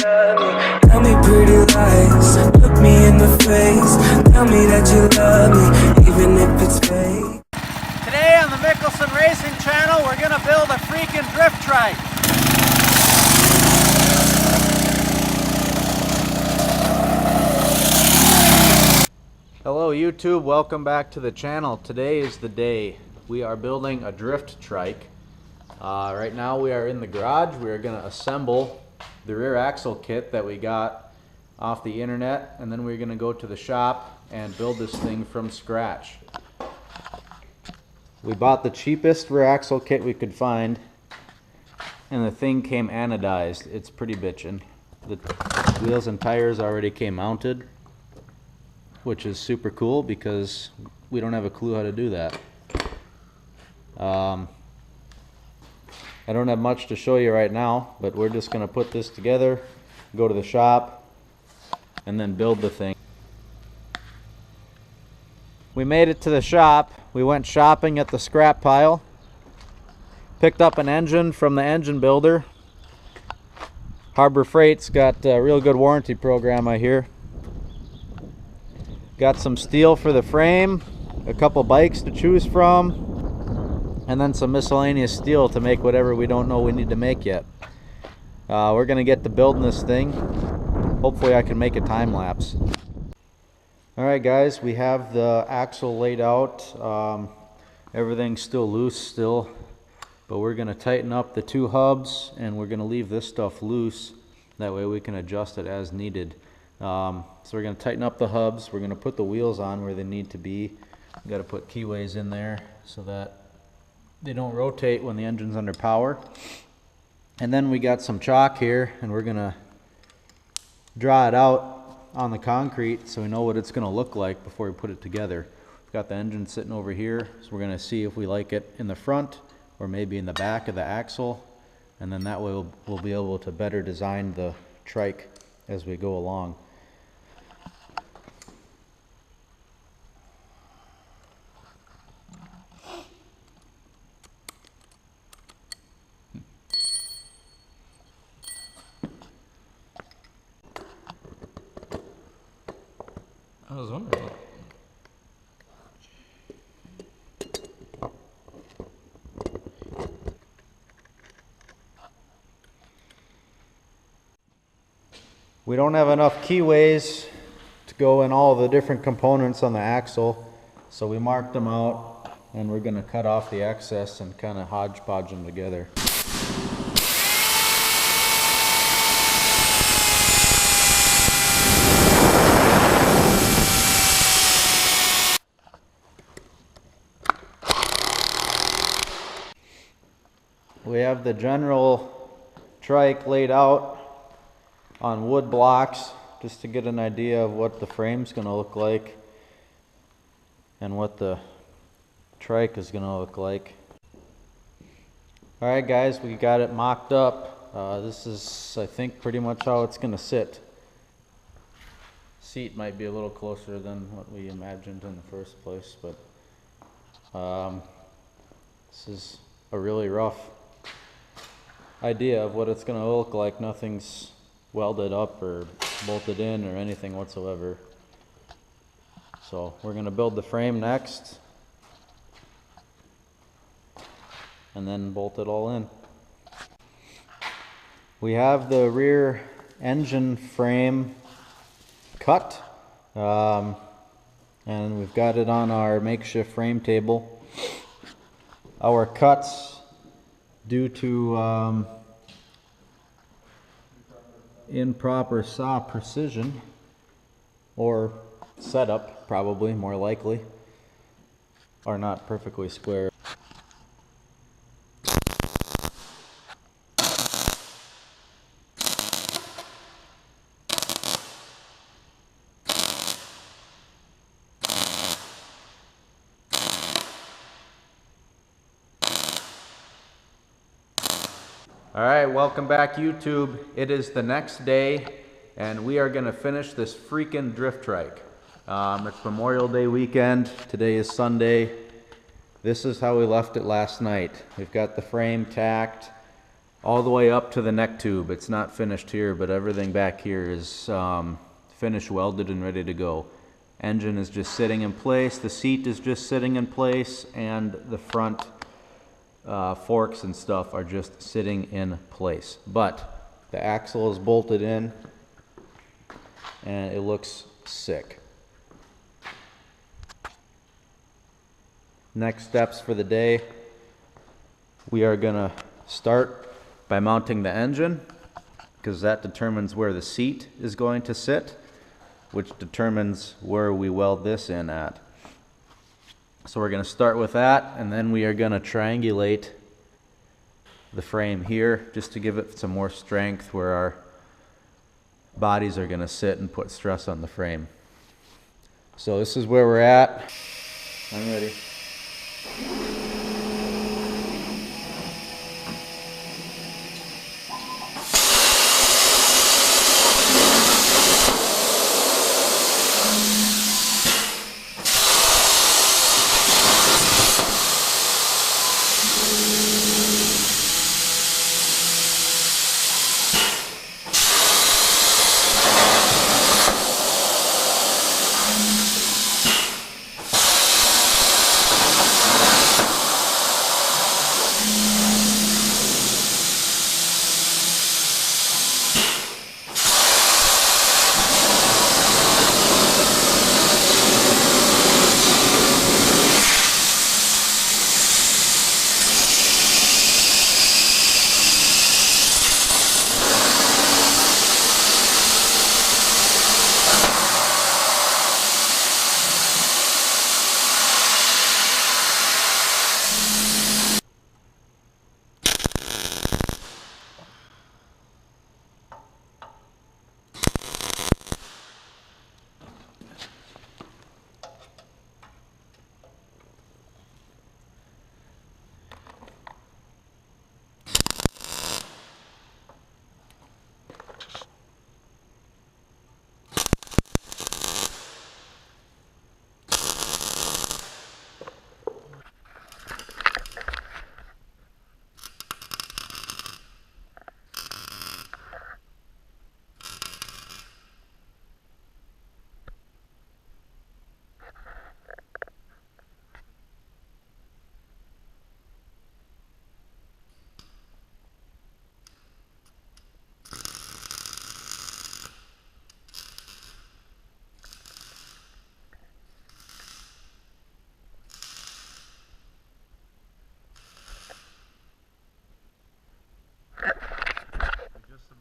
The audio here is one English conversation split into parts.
love me. Tell me pretty lies, look me in the face. Tell me that you love me, even if it's fake. Today on the Mickelson Racing Channel, we're gonna build a freaking drift trike. Hello YouTube, welcome back to the channel. Today is the day. We are building a drift trike. Right now we are in the garage. We are going to assemble the rear axle kit that we got off the internet, and then we're going to go to the shop and build this thing from scratch. We bought the cheapest rear axle kit we could find, and the thing came anodized. It's pretty bitchin'. The wheels and tires already came mounted, which is super cool because we don't have a clue how to do that. I don't have much to show you right now, but we're just going to put this together, go to the shop, and then build the thing. We made it to the shop. We went shopping at the scrap pile, picked up an engine from the engine builder. Harbor Freight's got a real good warranty program, I hear. Got some steel for the frame, a couple bikes to choose from, and then some miscellaneous steel to make whatever we don't know we need to make yet. We're gonna get to building this thing. Hopefully I can make a time lapse. Alright guys, we have the axle laid out. Everything's still loose still, but we're gonna tighten up the two hubs and we're gonna leave this stuff loose. That way we can adjust it as needed. So we're going to tighten up the hubs. We're going to put the wheels on where they need to be. We've got to put keyways in there so that they don't rotate when the engine's under power. And then we got some chalk here, and we're going to draw it out on the concrete so we know what it's going to look like before we put it together. We've got the engine sitting over here, so we're going to see if we like it in the front or maybe in the back of the axle. And then that way we'll be able to better design the trike as we go along. I was wondering. We don't have enough keyways to go in all the different components on the axle, so we marked them out and we're going to cut off the excess and kind of hodgepodge them together. We have the general trike laid out on wood blocks just to get an idea of what the frame's going to look like and what the trike is going to look like. Alright guys, we got it mocked up. This is, I think, pretty much how it's going to sit. Seat might be a little closer than what we imagined in the first place, but this is a really rough idea of what it's going to look like. Nothing's welded up or bolted in or anything whatsoever. So we're going to build the frame next and then bolt it all in. We have the rear engine frame cut, and we've got it on our makeshift frame table. Our cuts, due to improper saw precision or setup, probably more likely, are not perfectly square. Alright, welcome back YouTube. It is the next day and we are going to finish this freaking drift trike. It's Memorial Day weekend. Today is Sunday. This is how we left it last night. We've got the frame tacked. all the way up to the neck tube. It's not finished here, but everything back here is finished, welded, and ready to go. Engine is just sitting in place, the seat is just sitting in place, and the front forks and stuff are just sitting in place. But the axle is bolted in, and it looks sick. Next steps for the day, we are gonna start by mounting the engine, because that determines where the seat is going to sit, which determines where we weld this in at. So we're going to start with that, and then we are going to triangulate the frame here just to give it some more strength where our bodies are going to sit and put stress on the frame. So this is where we're at. I'm ready.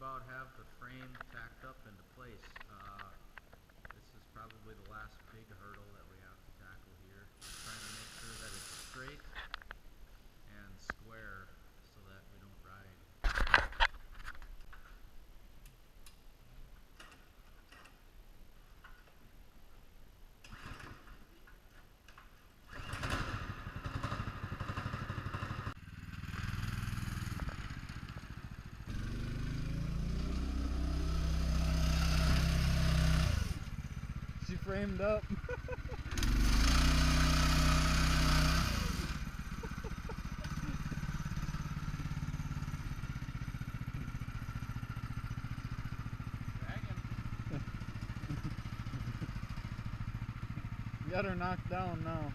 Have the frame tacked up into place. This is probably the last big hurdle that we have to tackle here. Just trying to make sure that it's straight and square so that we don't ride. She framed up. Got her knocked down now.